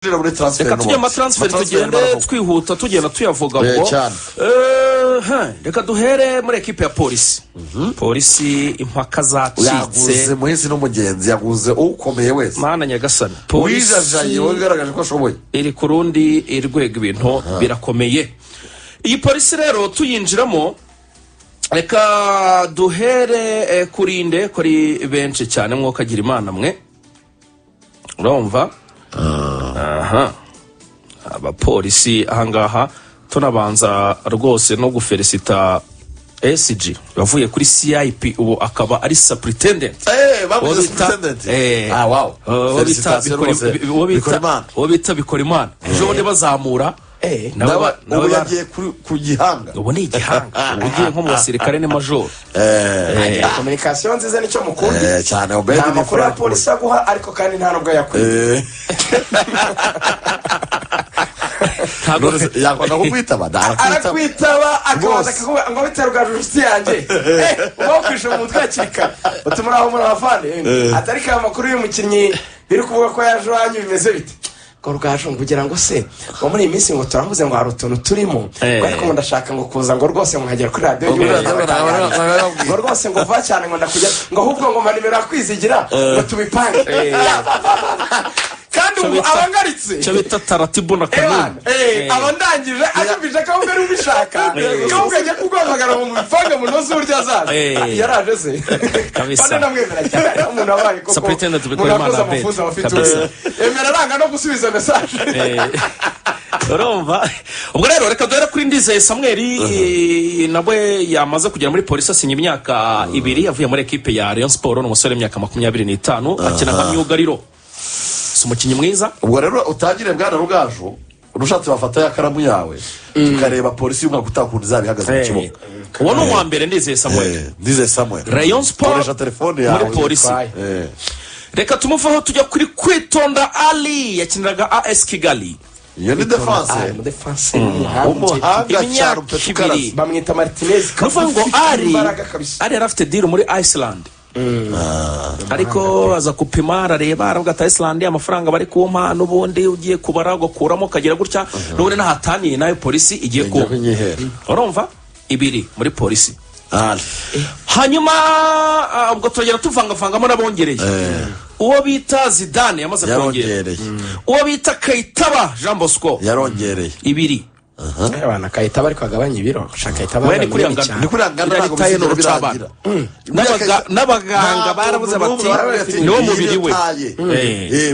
reka tujye amatransfer tugende twihuta tugenda tuyavuga ngo reka duhere muri ekipe ya polisi. Polisi impaka zacitse yaguze muhisi n'umugenzi yaguze ukomeye wese mana nyagasani wijajaye wogaragaje ko ashoboye iri kurundi irwego ibintu birakomeye. Iyi polisi rero tuyinjiramo reka duhere kurinde kuri benshi cyane mwokagira imana mwe urumva. Abapolisi ahangaha tunabanza rwose no gufelicita SG bavuye kuri CIP ubu akaba ari superintendent. bavuze superintendent. Wow. Wobita bikora imana. Ejo bundi bazamura ubu yagiye ku gihanga. Ubu ni igihanga. Ugiye nko mu basirikare ni major. Communication nziza nicyo mukundi. Cyane obedi ni kuri polisi aguha ariko kandi nta nubwo yakwiye. yakwanga kukwitaba arakwitaba akabaza kuvuga ngo biterwa justice yanjye uba kwisha mu mutwe akika utumura aho muri abafane atari ka makuru y'umukinnyi biri kuvuga ko yajwanye bimeze bite ko rwaje kugira ngo se ngo muri iyi minsi ngo turavuze ngo hari utuntu turimo ariko ngo ndashaka ngo kuza ngo rwose ngo nkagera kuri radio ngo rwose ngo va cyane ngo ndakujya ngo ahubwo ngo manimero akwizigira ngo tubipange kandi abangaritse cyo bita taratibu na kanuni abandangije anyumvije ko mbere ubishaka ko ugajya kugwamagara mu mfanga mu nozo urya zaza yaraje se kabisa namwemera cyane umuntu abaye koko superintendent bikora imana be emera ranga no gusubiza message urumva. Ubwo rero reka duhere kuri Ndizeye Samuel nabwe yamaze kugera muri polisi asinya imyaka 2 yavuye muri equipe ya Rayon Sport n'umusore w'imyaka 25 akina nka myugariro umukinnyi mwiza. Ubwo rero utangire bwana Rugaju urushatse bafata ya karamu yawe tukareba polisi y'umwaka utakundi zabihagaze mu kibuga. Uwo no wa mbere Ndizeye Samuel Rayon Sport koresha telefone yawe muri polisi. Reka tumuvaho tujya kuri Kwitonda Ali yakiniraga AS Kigali. Iyo ni defense umuhanga cyane Petukarazi bamwita Martinez ngo ari afite deal muri Iceland. Ariko aza kupima arareba aravuga ati Iceland amafaranga bari kumpa n'ubundi ugiye kubara gukuramo kagira gutya n'ubundi nahataniye nayo polisi igiye ko urumva 2 muri polisi. Hanyuma ubwo tugera tuvangavangamo nabongereye uwo bita Zidane yamaze kongereye uwo bita Kayitaba Jean Bosco yarongereye 2 abana Kayitaba ariko agabanya ibiro shaka Kayitaba ni kuri angana ntabwo bizagira n'abaganga barabuze bati niwo mubiri we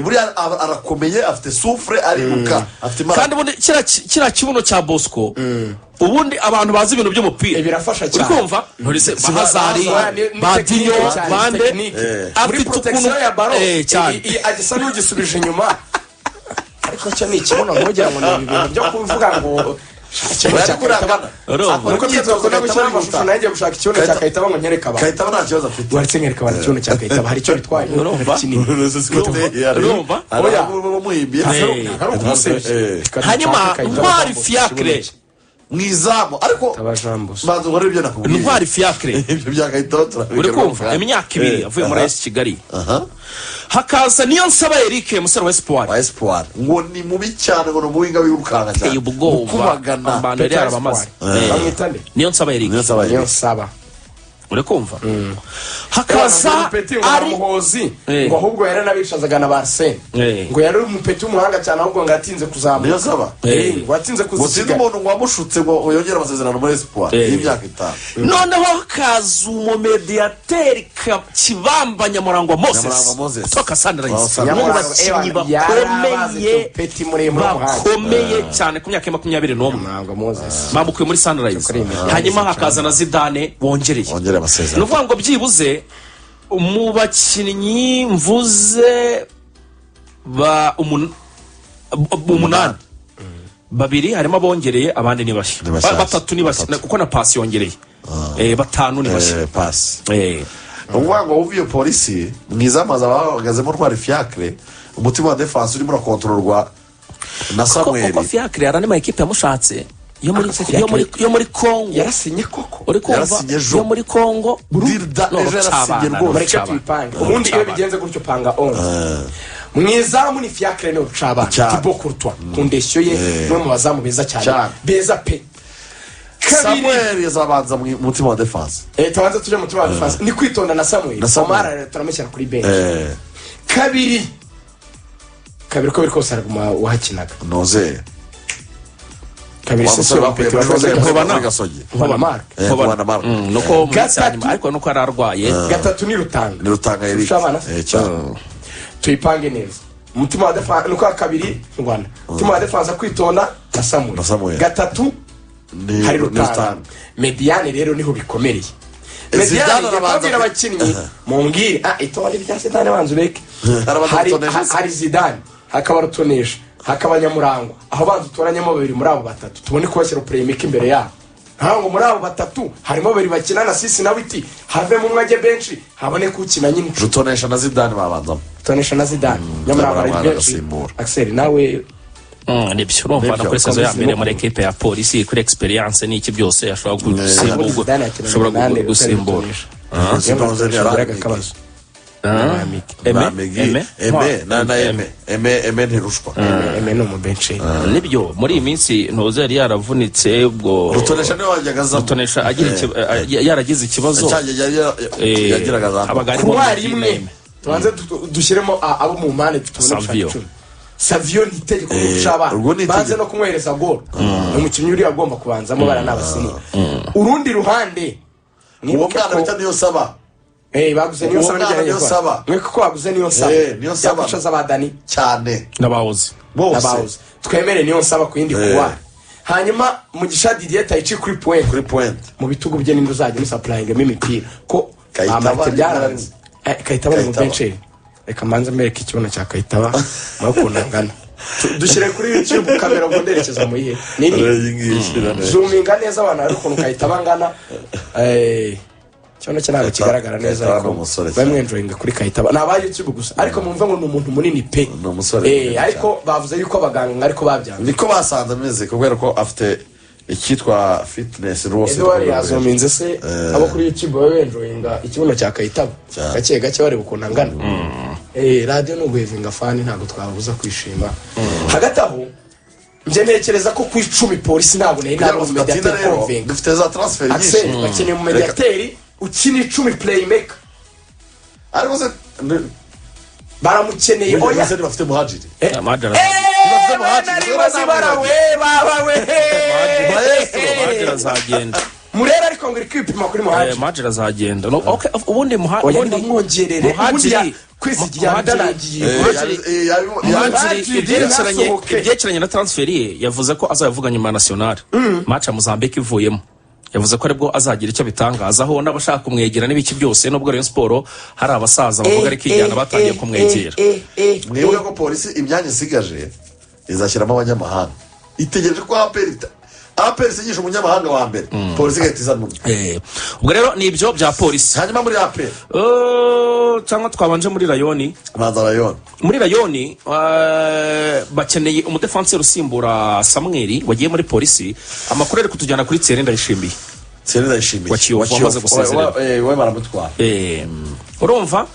buriya arakomeye afite soufre ariruka afite kandi ubundi kira kibuno cya Bosco ubundi abantu bazi ibintu by'umupira birafasha cyane urikumva nturise bahazari badinyo bande afite ukuntu cyane agisa n'ugisubije inyuma ariko cyo ni kibuno nkugira ngo ni ibintu byo kuvuga ngo nuko byitwa no gushyira amashusho nagiye gushaka ikibuno cya Kayitaba ngo nyereka abantu Kayitaba nta kibazo afite waretse nyereka abantu ikibuno cya Kayitaba hari icyo bitwaye urumva hanyuma Ntwari Fiacre mwizamu ariko banzo ngore ibyo nakubwiye Ntwari Fiacre ibyo bya Kayitaba turabira uri kumva imyaka 2 avuye muri AS Kigali. Hakaza niyo nsaba Eric musore wa Espoir ngo ni mubi cyane ngo n'umuhinga wirukanga cyane kubagana abantu yari arabamaze bamwitande niyo nsaba Eric niyo nsaba uri kumva. Hakaza ari muhozi ngo ahubwo yari nabishazaga na Barsene ngo yari umupeti w'umuhanga cyane ahubwo ngo atinze kuzamuka niyo nsaba ngo atinze kuziga umuntu ngo wamushutse ngo yongera amasezerano muri Espoir y'imyaka 5 noneho hakaza umumediateur Kibamba Nyamurangwa Moses kutoka Sunrise y'abakinnyi bakomeye cyane ku myaka 21 bamukuye muri Sunrise. Hanyuma hakaza na Zidane bongereye nuvuga ngo byibuze mu bakinnyi mvuze ba 8 2 harimo bongereye abandi ni bashya 3 ni bashya kuko na pass yongereye 5 ni bashya pass uvuga ngo uvuye polisi mwizamaza bahagazemo Ntwari Fiacre umutima wa defense urimo urakontororwa na Samuel kuko Fiacre arani ma equipe yamushatse yo muri Congo yarasinye koko uri kumva yo muri Congo Dirda ejo yarasinye rwose ubundi iyo bigenze gutyo panga 11 mwizamu ni fiacre no rucabana Thibaut Courtois kundeshyo ye no mu bazamu beza cyane beza pe Samuel yazabanza mu mutima wa defense tabanza tuje mu mutima wa defense ni kwitonda na Samuel Omar turamushyira kuri bench kabiri ko biriko saraguma wahakinaga noze kabiri sese bapete nkobana gasogi nkobana Mark nuko mucyanyuma ariko nuko ararwaye gatatu ni rutanga Eric tuyipange neza umutima wa defense nuko kabiri Rwanda umutima wa defense kwitonda na Samuel gatatu hari rutanga mediane rero niho bikomereye mediane yababwira abakinnyi mumbwire itonde byase tane banzu beke hari Zidane hakaba rutonesha hakaba Nyamurangwa aho banzu toranyemo babiri muri abo batatu tubone kubashyira playmaker imbere yabo ntango muri abo batatu harimo babiri bakina na Sisi na Witi have mu mwage bench habone kukina nyine rutonesha na Zidane babanzamo rutonesha na Zidane Nyamurangwa ari bench Axel nawe nibyo urumva kuri sazo ya mbere muri equipe ya polisi kuri experience n'iki byose ashobora gusimbura eme ntirushwa eme no mu bench nibyo muri iyi minsi ntoze yari yaravunitse ubwo rutonesha niwe wajyagaza rutonesha yaragize ikibazo yagiraga za kuwari imwe tubanze dushyiremo abo mu mpande tubone Savio ni tegeko gucaba banze no kumwereza goal umukinnyi uri agomba kubanzamo bara nabasini urundi ruhande ni uwo mwana bita niyo saba baguze niyo saba mweko ko baguze niyo saba yakushaza badani cyane nabahoze twemere niyo saba ku yindi kuwa hanyuma mugisha Didier Taichi kuri point mu bitugu bye n'indu zaje ni supplying imipira ko Kayitaba mu bench reka manze mereka ikibuno cya Kayitaba mwakunangana dushyire kuri YouTube kamera ngo nderekeza mu yihe nini zoominga neza abantu ariko Kayitaba ngana cyono cyane kigaragara neza ariko bamwe enjoying kuri Kayitaba naba YouTube gusa ariko mumva ngo ni umuntu munini pe ariko bavuze yuko abaganga ariko babyanze niko basanze ameze kubera ko afite icyitwa fitness rwose Edouard yazominze se abo kuri YouTube bawe enjoyinga ikibuno cya Kayitaba gake bari bukunda ngana radio no guhevinga fan ntago twabuza kwishima hagati aho nje nekereza ko ku 10 polisi ntabwo nabo mediateur convinga dufite za transfer nyinshi bakeneye mu mediateur ukini 10 playmaker ariko se baramukeneye oya se bafite muhajiri Majira zagenda murera ariko ngo ikipima kuri muhajiri Majira zagenda okay ubundi mwongerere ubundi kwizigira ndanagiye ibyerekeranye na transfer ye yavuze ko azavuga nyuma national match Mozambique ivuyemo yavuze ko aribwo azagira icyo bitangazaho n'abashaka kumwegera n'ibiki byose nubwo Rayon Sport hari abasaza bavuga ari kijyana batangiye kumwegera mwibuke ko polisi imyanya isigaje izashyiramo abanyamahanga itegereje ko aperi sigisha umunyamahanga wa mbere polisi igahita mu ubwo rero ni ibyo bya polisi hanyuma muri aperi cyangwa twabanje muri rayoni muri rayoni bakeneye umudefenseur usimbura Samuel wagiye muri polisi amakuru ari kutujyana kuri Thierry Ndayishimiye wakiyo wamaze gusezera we baramutwara urumva